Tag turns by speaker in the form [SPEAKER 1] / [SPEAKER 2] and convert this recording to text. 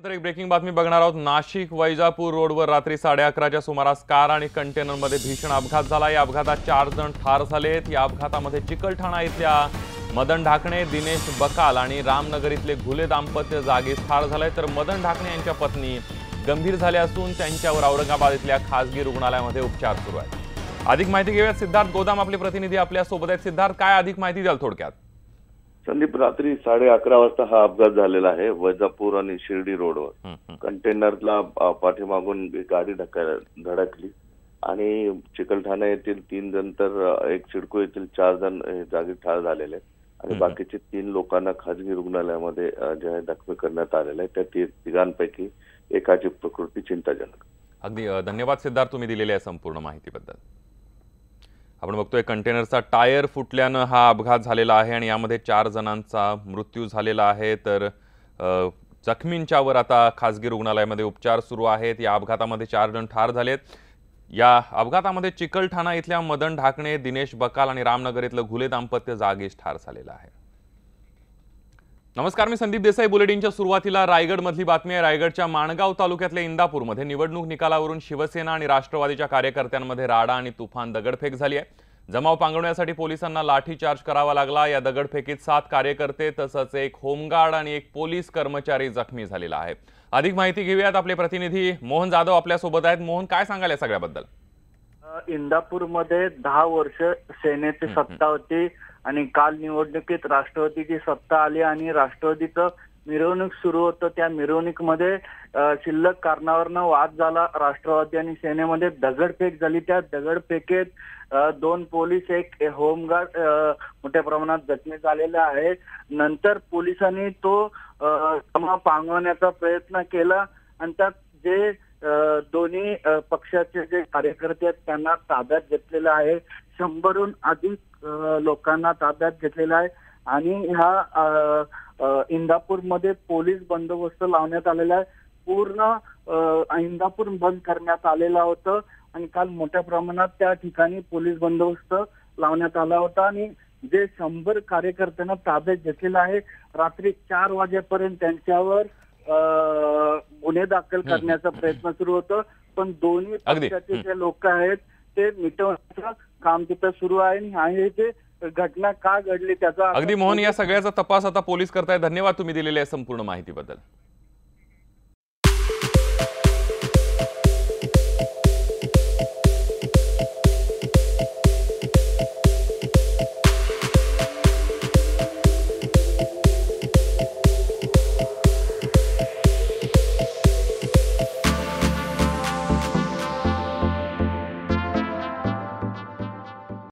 [SPEAKER 1] तर एक ब्रेकिंग बातमी बघणार आहोत। नाशिक वैजापूर रोडवर रात्री 11:30च्या सुमारास कार आणि कंटेनरमध्ये भीषण अपघात झाला। या अपघातात 4 जण ठार झालेत। या अपघातामध्ये चिकलठाणा इथल्या मदन ढाकणे, दिनेश बकाल आणि रामनगर इथले घुले दाम्पत्य जागीच ठार झाले, तर मदन ढाकणे यांच्या पत्नी गंभीर झाले असून त्यांच्यावर औरंगाबाद इथल्या खासगी रुग्णालयामध्ये उपचार सुरू आहेत। अधिक माहिती घेऊयात। सिद्धार्थ गोदाम आपले प्रतिनिधी आपल्या सोबत आहेत। सिद्धार्थ, काय अधिक माहिती द्याल थोडक्यात?
[SPEAKER 2] संदीप, रात्री 11:30 वाजता हा अपघात झालेला आहे वैजापूर आणि शिर्डी रोडवर। कंटेनरला पाठीमागून गाडी धडकली आणि चिकलठाणा येथील 3 जण तर एक सिडको येथील 4 जण जागी ठार झालेले आणि बाकीचे 3 लोकांना खासगी रुग्णालयामध्ये जे दाखल करण्यात आलेले आहे। त्या तिघांपैकी एकाची प्रकृती चिंताजनक।
[SPEAKER 1] अगदी धन्यवाद सिद्धार्थ, तुम्ही दिलेल्या संपूर्ण माहितीबद्दल। आपण बघतोय कंटेनरचा टायर फुटल्यानं हा अपघात झालेला आहे आणि यामध्ये 4 जणांचा मृत्यू झालेला आहे, तर जखमींच्यावर आता खासगी रुग्णालयामध्ये उपचार सुरू आहेत। या अपघातामध्ये 4 जण ठार झालेत। या अपघातामध्ये चिकलठाणा इथल्या मदन ढाकणे, दिनेश बकाल आणि रामनगर इथलं घुले दाम्पत्य जागीच ठार झालेलं आहे। नमस्कार, मी संदीप देसाई। बुलेटिनच्या सुरुवातीला रायगडमधली बातमी आहे। रायगडच्या माणगाव तालुक्यातल्या इंदापूरमध्ये निवडणूक निकालावरून शिवसेना आणि राष्ट्रवादीच्या कार्यकर्त्यांमध्ये राडा आणि तुफान दगडफेक झाली आहे। जमाव पांगवण्यासाठी पोलिसांना लाठीचार्ज करावा लागला। या दगडफेकीत 7 कार्यकर्ते तसंच एक होमगार्ड आणि एक पोलीस कर्मचारी जखमी झालेला आहे। अधिक माहिती घेऊयात। आपले प्रतिनिधी मोहन जाधव आपल्या सोबत आहेत। मोहन, काय सांगाल या सगळ्याबद्दल?
[SPEAKER 3] इंदापूरमध्ये 10 वर्ष सेनेची सत्ता होती आणि काल निवडणुकीत राष्ट्रवादीची सत्ता आली आणि राष्ट्रवादीचं मिरवणूक सुरू होतं। त्या मिरवणुकीमध्ये शिल्लक कारणावरनं वाद झाला। राष्ट्रवादी आणि सेनेमध्ये दगडफेक झाली। त्या दगडफेकीत 2 पोलीस, एक होमगार्ड मोठ्या प्रमाणात जखमी झालेले आहे। नंतर पोलिसांनी तो जमाव पांगवण्याचा प्रयत्न केला आणि त्यात जे दोन्ही पक्षाचे जे कार्यकर्ते आहेत त्यांना ताब्यात घेतलेलं आहे। 100हून अधिक लोकांना ताब्यात घेतलेला आहे आणि ह्या इंदापूरमध्ये पोलीस बंदोबस्त लावण्यात आलेला आहे। पूर्ण इंदापूर बंद करण्यात आलेलं होतं आणि काल मोठ्या प्रमाणात त्या ठिकाणी पोलीस बंदोबस्त लावण्यात आला होता आणि जे 100 कार्यकर्त्यांना ताब्यात घेतलेलं आहे। रात्री 4 वाजेपर्यंत त्यांच्यावर गुन्हे दाखल करण्याचा प्रयत्न सुरू होतं, पण दोन्ही पक्षाचे जे लोक आहेत ते मिटवण्याचं काम तिथं सुरू आहे आणि जे घटना का घडली त्याचा
[SPEAKER 1] अगदी मोहन, या सगळ्याचा तपास आता पोलीस करतायत। धन्यवाद तुम्ही दिलेल्या संपूर्ण माहितीबद्दल।